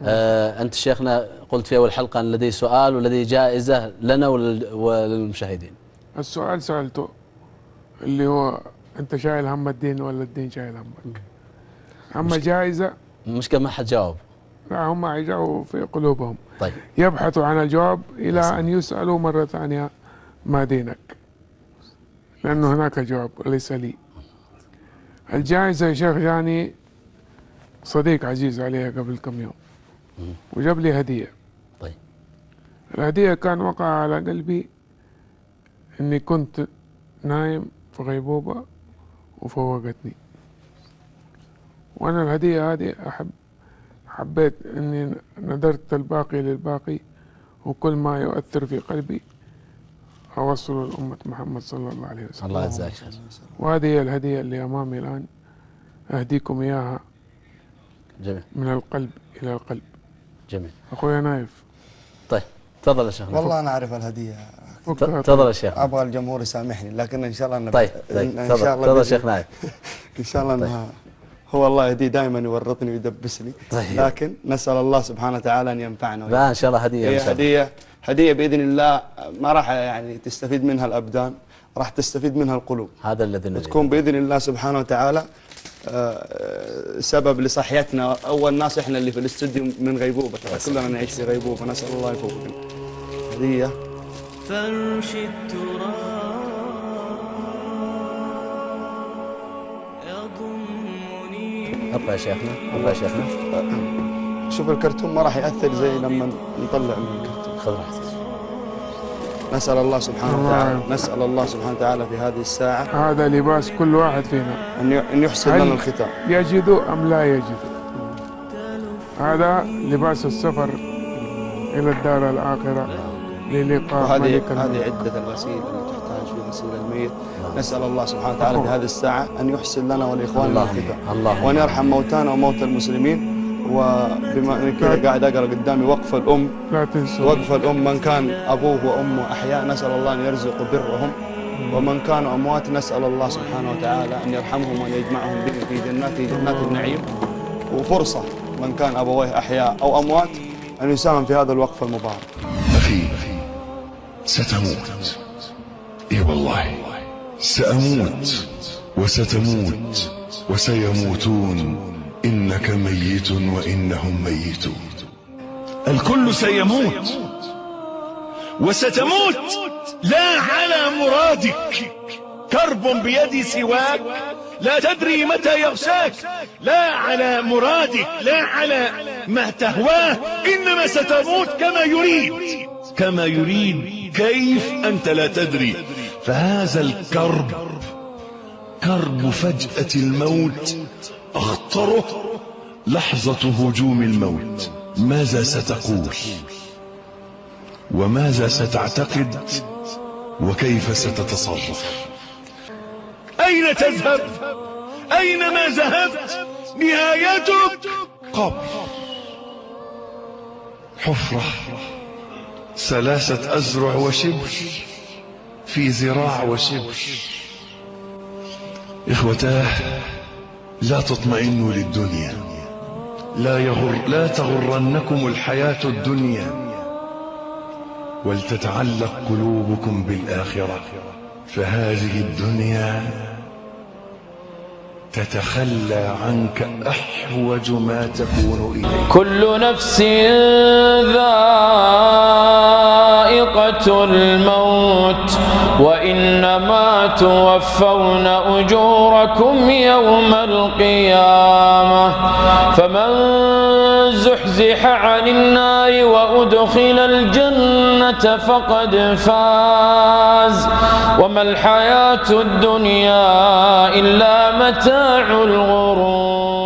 أنت شيخنا قلت في أول حلقة أن لدي سؤال ولدي جائزة لنا وللمشاهدين. السؤال سألته اللي هو أنت شايل هم الدين ولا الدين شايل همك؟ أما جائزة المشكلة ما حد جاوب. لا، هم يجاوبوا في قلوبهم. طيب. يبحثوا عن الجواب إلى أن يسألوا مرة ثانية ما دينك، لأنه هناك جواب وليس لي. الجائزة يا شيخ جاني صديق عزيز عليها قبل كم يوم وجاب لي هدية. طيب. الهدية كان وقع على قلبي إني كنت نايم في غيبوبة وفوقتني، وأنا الهدية هذه حبيت إني ندرت الباقي للباقي، وكل ما يؤثر في قلبي أوصله لأمة محمد صلى الله عليه وسلم. الله يجزاك خير. وهذه هي الهدية اللي أمامي الآن، أهديكم إياها. جميل. من القلب إلى القلب. جميل. أخويا نايف. طيب تفضل يا شيخنا. والله أنا أعرف الهدية. تفضل يا شيخ. أبغى الجمهور يسامحني، لكن إن شاء الله طيب تفضل شيخ نايف. إن شاء الله أنها هو الله يهديه دائما يورطني ويدبسني. طيب. لكن نسأل الله سبحانه وتعالى أن ينفعنا. لا إن شاء الله هدية. هدية بإذن الله، ما راح يعني تستفيد منها الأبدان، راح تستفيد منها القلوب. هذا الذي نريد. وتكون بإذن الله سبحانه وتعالى سبب لصحيتنا. أول ناس إحنا اللي في الاستوديو من غيبوبة، كلنا نعيش في غيبوبة، نسأل الله يفوقنا. هدية فرش التراب يضمني. ابقى يا شيخنا، ابقى يا شيخنا. شوف الكرتون ما راح يأثر زي لما نطلع من الكرتون. خذ راحتك. نسأل الله سبحانه وتعالى، نسأل الله سبحانه وتعالى في هذه الساعة هذا لباس كل واحد فينا أن يحسن لنا الختام. يجد أم لا يجد؟ هذا لباس السفر إلى الدار الآخرة للقاء ملك الملك. هذه عدة الغسيل التي تحتاج في غسيل الميت. نسأل الله سبحانه وتعالى في هذه الساعة أن يحسن لنا ولإخواننا الختام، وأن يرحم موتانا وموتى المسلمين. وبما أني كذا قاعد أقرأ قدامي وقف الأم، لا تنسوا وقف الأم، من كان أبوه وأمه أحياء نسأل الله أن يرزق برهم، ومن كانوا أموات نسأل الله سبحانه وتعالى أن يرحمهم وأن يجمعهم به في جنات النعيم. وفرصة من كان أبويه أحياء أو أموات أن يساهم في هذا الوقف المبارك. أخي ستموت، إي والله سأموت وستموت وسيموتون، إنك ميت وإنهم ميتون. الكل سيموت وستموت، لا على مرادك كرب بيد سواك، لا تدري متى يغشاك، لا على مرادك، لا على ما تهواه، إنما ستموت كما يريد. كيف أنت لا تدري؟ فهذا الكرب كرب فجأة الموت، أخطره لحظة هجوم الموت. ماذا ستقول وماذا ستعتقد وكيف ستتصرف؟ أين تذهب؟ أينما ذهبت نهايتك قبر، حفرة 3 أذرع وشبر في ذراع وشبر. إخوتاه، لا تطمئنوا للدنيا، لا تغرنكم الحياة الدنيا، ولتتعلق قلوبكم بالآخرة، فهذه الدنيا تتخلى عنك أحوج ما تكون إليه. كل نفس ذائقة الموت، وإنما توفون أجوركم يوم القيامة، فمن زحزح عن النار وأدخل الجنة فقد فاز، وما الحياة الدنيا إلا متاع الغرور.